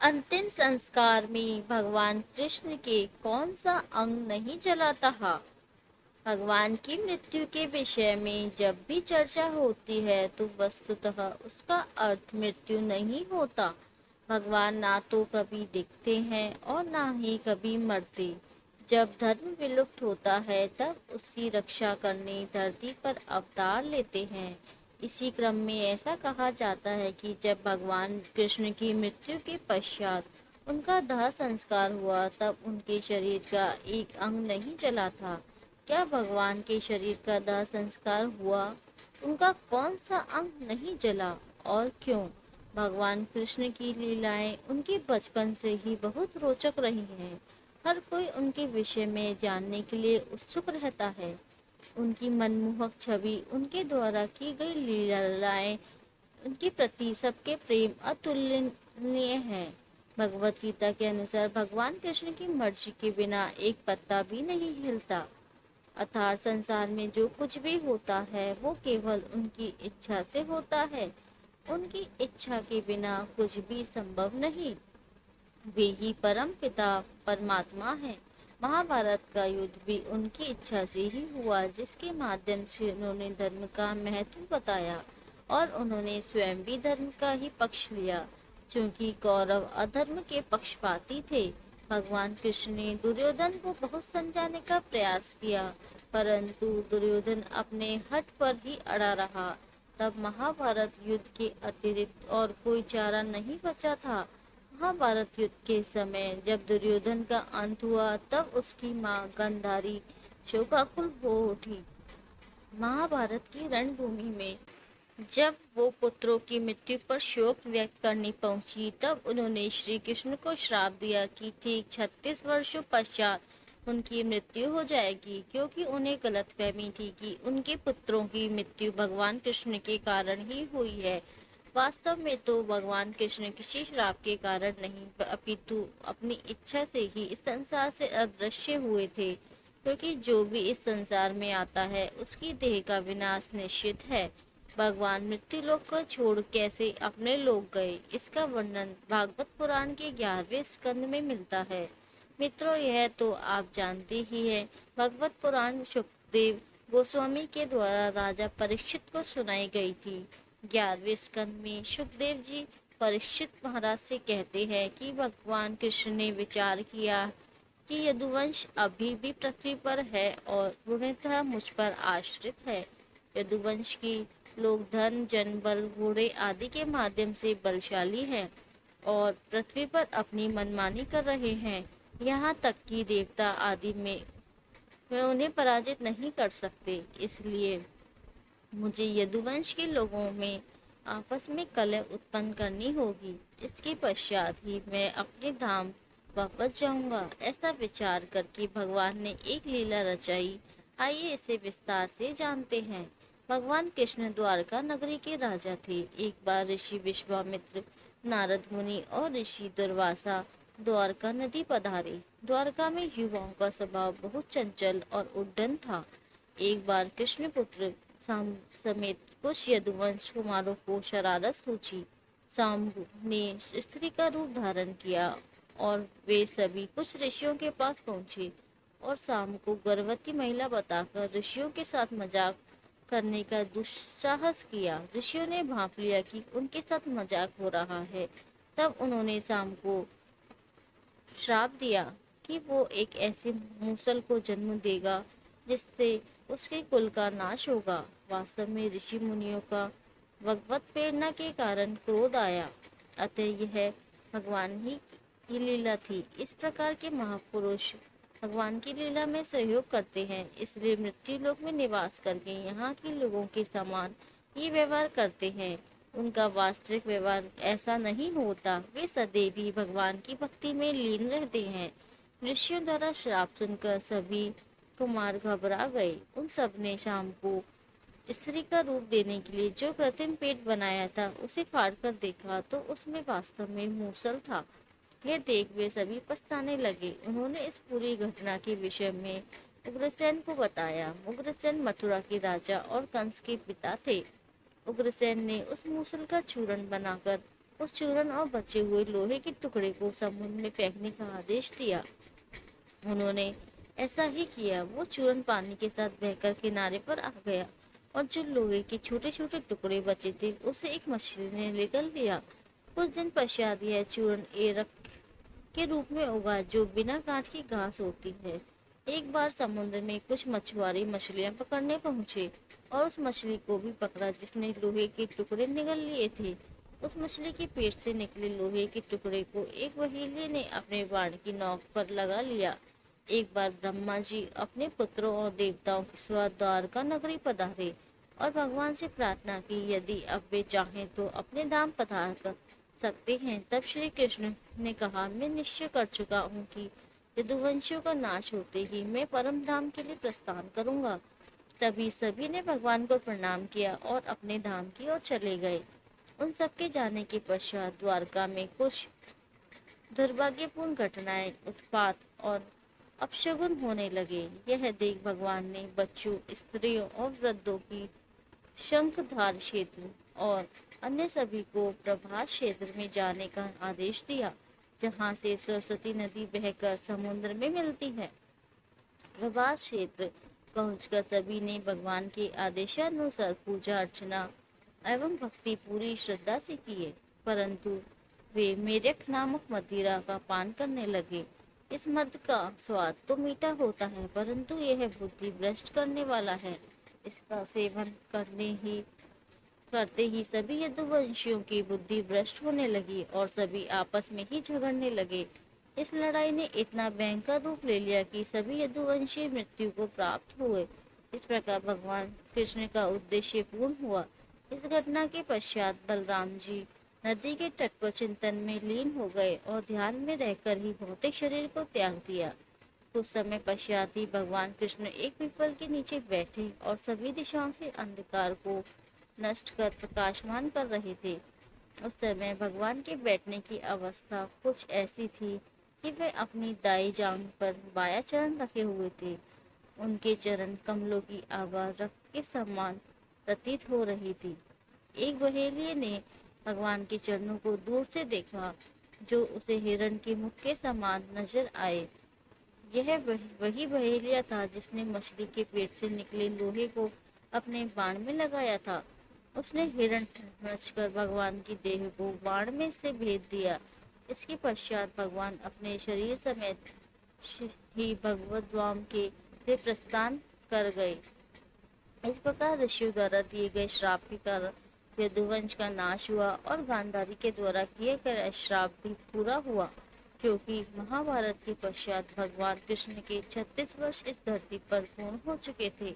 अंतिम संस्कार में भगवान कृष्ण के कौन सा अंग नहीं जला था? भगवान की मृत्यु के विषय में जब भी चर्चा होती है तो वस्तुतः उसका अर्थ मृत्यु नहीं होता। भगवान ना तो कभी दिखते हैं और ना ही कभी मरते। जब धर्म विलुप्त होता है तब उसकी रक्षा करने धरती पर अवतार लेते हैं। इसी क्रम में ऐसा कहा जाता है कि जब भगवान कृष्ण की मृत्यु के पश्चात उनका दाह संस्कार हुआ तब उनके शरीर का एक अंग नहीं जला था। क्या भगवान के शरीर का दाह संस्कार हुआ? उनका कौन सा अंग नहीं जला और क्यों? भगवान कृष्ण की लीलाएं उनके बचपन से ही बहुत रोचक रही हैं। हर कोई उनके विषय में जानने के लिए उत्सुक रहता है। उनकी मनमोहक छवि, उनके द्वारा की गई लीलाएं, उनके प्रति सबके प्रेम अतुलनीय है। भगवत गीता के अनुसार भगवान कृष्ण की मर्जी के बिना एक पत्ता भी नहीं हिलता। अर्थात संसार में जो कुछ भी होता है वो केवल उनकी इच्छा से होता है। उनकी इच्छा के बिना कुछ भी संभव नहीं। वे ही परम पिता परमात्मा है। महाभारत का युद्ध भी उनकी इच्छा से ही हुआ, जिसके माध्यम से उन्होंने धर्म का महत्व बताया और उन्होंने स्वयं भी धर्म का ही पक्ष लिया, क्योंकि कौरव अधर्म के पक्षपाती थे। भगवान कृष्ण ने दुर्योधन को बहुत समझाने का प्रयास किया, परंतु दुर्योधन अपने हठ पर ही अड़ा रहा। तब महाभारत युद्ध के अतिरिक्त और कोई चारा नहीं बचा था। महाभारत युद्ध के समय जब दुर्योधन का अंत हुआ तब उसकी मां गांधारी शोकाकुल हो उठी। महाभारत की रणभूमि में जब वो पुत्रों की मृत्यु पर शोक व्यक्त करने पहुंची तब उन्होंने श्री कृष्ण को श्राप दिया कि ठीक 36 वर्षों पश्चात उनकी मृत्यु हो जाएगी, क्योंकि उन्हें गलतफहमी थी कि उनके पुत्रों की मृत्यु भगवान कृष्ण के कारण ही हुई है। वास्तव में तो भगवान कृष्ण किसी श्राप के कारण नहीं अपितु अपनी इच्छा से ही इस संसार से अदृश्य हुए थे, क्योंकि जो भी इस संसार में आता है उसकी देह का विनाश निश्चित है। भगवान मृत्यु लोक को छोड़ कैसे अपने लोक गए, इसका वर्णन भागवत पुराण के 11वें स्कंद में मिलता है। मित्रों, यह तो आप जानते ही हैं। भगवत पुराण सुखदेव गोस्वामी के द्वारा राजा परीक्षित को सुनाई गई थी। 11वें स्कंद में सुखदेव जी परीक्षित महाराज से कहते हैं कि भगवान कृष्ण ने विचार किया कि यदुवंश अभी भी पृथ्वी पर है और पूर्णतः मुझ पर आश्रित है। यदुवंश की लोग धन, जन, बल, घोड़े आदि के माध्यम से बलशाली हैं और पृथ्वी पर अपनी मनमानी कर रहे हैं। यहाँ तक कि देवता आदि में वे उन्हें पराजित नहीं कर सकते। इसलिए मुझे यदुवंश के लोगों में आपस में कलह उत्पन्न करनी होगी। इसके पश्चात ही मैं अपने धाम वापस जाऊंगा। ऐसा विचार करके भगवान ने एक लीला रचाई। आइए इसे विस्तार से जानते हैं। भगवान कृष्ण द्वारका नगरी के राजा थे। एक बार ऋषि विश्वामित्र, नारद मुनि और ऋषि दुर्वासा द्वारका नदी पधारे। द्वारका में युवाओं का स्वभाव बहुत चंचल और उद्दंड था। एक बार कृष्ण पुत्र साम समेत कुछ यदुवंश कुमारों को शरारत सूझी। शाम्ब ने स्त्री का रूप धारण किया और वे सभी कुछ ऋषियों के पास पहुंचे और शाम को गर्भवती महिला बताकर ऋषियों के साथ मजाक करने का दुस्साहस किया। ऋषियों ने भांप लिया कि उनके साथ मजाक हो रहा है। तब उन्होंने शाम को श्राप दिया कि वो एक ऐसे मूसल को जन्म देगा जिससे उसके कुल का नाश होगा। वास्तव में ऋषि मुनियों का भगवत प्रेरणा के कारण क्रोध आया, अतः यह भगवान ही की लीला थी। इस प्रकार के महापुरुष भगवान की लीला में सहयोग करते हैं, इसलिए मृत्यु लोक में निवास करके यहाँ के लोगों के समान ही व्यवहार करते हैं। उनका वास्तविक व्यवहार ऐसा नहीं होता। वे सदैव ही भगवान की भक्ति में लीन रहते हैं। ऋषियों द्वारा श्राप सुनकर सभी कुमार घबरा गए। उन सब ने शाम को स्त्री का रूप देने के लिए जो कृत्रिम पेट बनाया था उसे फाड़कर देखा तो उसमें वास्तव में मूसल था। यह देख वे सभी पछताने लगे। उन्होंने इस पूरी घटना के विषय में उग्रसेन को बताया। उग्रसेन मथुरा के राजा और कंस के पिता थे। उग्रसेन ने उस मूसल का चूर्ण बनाकर उस चूर्ण और बचे हुए लोहे के टुकड़े को समुद्र में फेंकने का आदेश दिया। उन्होंने ऐसा ही किया। वो चूर्ण पानी के साथ बहकर किनारे पर आ गया और जो लोहे के छोटे छोटे टुकड़े बचे थे उसे एक मछली ने निगल लिया। कुछ दिन पश्चात यह चूर्ण एरक के रूप में उगा जो बिना कांट की घास होती है। एक बार समुद्र में कुछ मछुआरे मछलियां पकड़ने पहुंचे और उस मछली को भी पकड़ा जिसने लोहे के टुकड़े निगल लिए थे। उस मछली के पेट से निकले लोहे के टुकड़े को एक बहेलिये ने अपने बाण की नोक पर लगा लिया। एक बार ब्रह्मा जी अपने पुत्रों और देवताओं के साथ द्वारका नगरी पधारे और भगवान से प्रार्थना की यदि अब वे चाहें तो अपने धाम पधार कर सकते हैं। तब श्री कृष्ण ने कहा, मैं निश्चय कर चुका हूँ कि यदुवंशियों का नाश होते ही मैं परम धाम के लिए प्रस्थान करूंगा। तभी सभी ने भगवान को प्रणाम किया और अपने धाम की ओर चले गए। उन सबके जाने के पश्चात द्वारका में कुछ दुर्भाग्यपूर्ण घटनाएं, उत्पात और अपशगुन होने लगे। यह देख भगवान ने बच्चों, स्त्रियों और वृद्धों की शंखधार क्षेत्र और अन्य सभी को प्रभास क्षेत्र में जाने का आदेश दिया, जहाँ से सरस्वती नदी बहकर समुद्र में मिलती है। प्रभास क्षेत्र पहुंचकर सभी ने भगवान के आदेशानुसार पूजा अर्चना एवं भक्ति पूरी श्रद्धा से किए, परंतु वे मेरठ नामक मदिरा का पान करने लगे। इस मद का स्वाद तो मीठा होता है, परंतु यह बुद्धि भ्रष्ट करने वाला है। इसका सेवन करते ही सभी यदुवंशियों की बुद्धि भ्रष्ट होने लगी और सभी आपस में ही झगड़ने लगे। इस लड़ाई ने इतना भयंकर रूप ले लिया कि सभी यदुवंशी मृत्यु को प्राप्त हुए। इस प्रकार भगवान कृष्ण का उद्देश्य पूर्ण हुआ। इस घटना के पश्चात बलराम जी नदी के तट पर चिंतन में लीन हो गए और ध्यान में रहकर ही भौतिक शरीर को त्याग दिया। कुछ समय पश्चात ही भगवान कृष्ण एक पीपल के नीचे बैठे और सभी दिशाओं से अंधकार को नष्ट कर प्रकाशमान कर रहे थे। उस समय भगवान के बैठने की अवस्था कुछ ऐसी थी कि वे अपनी दाई जांघ पर बायां चरण रखे हुए थे। उनके चरण कमलों की आभा रक्त के समान प्रतीत हो रही थी। एक बहेलिये ने भगवान के चरणों को दूर से देखा, जो उसे हिरण के मुख के समान नजर आए। यह वही बहेलिया था जिसने मछली के पेट से निकले लोहे को अपने बाण में लगाया था। उसने हिरण समझकर भगवान की देह को बाण में से भेद दिया। इसके पश्चात भगवान अपने शरीर समेत ही भगवत धाम के लिए प्रस्थान कर गए। इस प्रकार ऋषियों द्वारा दिए गए श्राप के कारण यदुवंश का नाश हुआ और गांधारी के द्वारा किए गए श्राप भी पूरा हुआ, क्योंकि महाभारत के पश्चात भगवान कृष्ण के 36 वर्ष इस धरती पर पूर्ण हो चुके थे।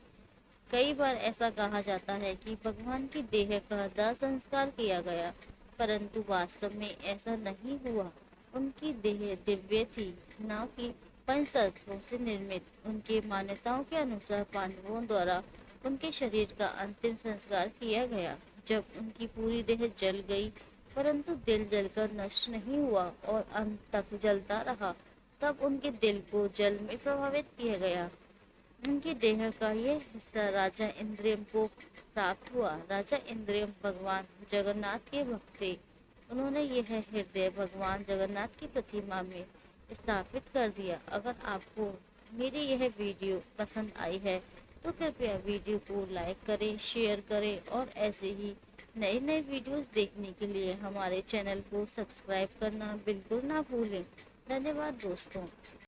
कई बार ऐसा कहा जाता है कि भगवान की देह का दाह संस्कार किया गया, परंतु वास्तव में ऐसा नहीं हुआ। उनकी देह दिव्य थी, न कि पंचतत्वों से निर्मित। उनके मान्यताओं के अनुसार पांडवों द्वारा उनके शरीर का अंतिम संस्कार किया गया। जब उनकी पूरी देह जल गई, परंतु दिल जलकर नष्ट नहीं हुआ और अंत तक जलता रहा, तब उनके दिल को जल में प्रभावित किया गया। उनकी देह का यह हिस्सा राजा इंद्रियम को प्राप्त हुआ। राजा इंद्रियम भगवान जगन्नाथ के भक्त थे। उन्होंने यह हृदय भगवान जगन्नाथ की प्रतिमा में स्थापित कर दिया। अगर आपको मेरी यह वीडियो पसंद आई है तो कृपया वीडियो को लाइक करें, शेयर करें और ऐसे ही नए नए वीडियोस देखने के लिए हमारे चैनल को सब्सक्राइब करना बिल्कुल ना भूलें। धन्यवाद दोस्तों।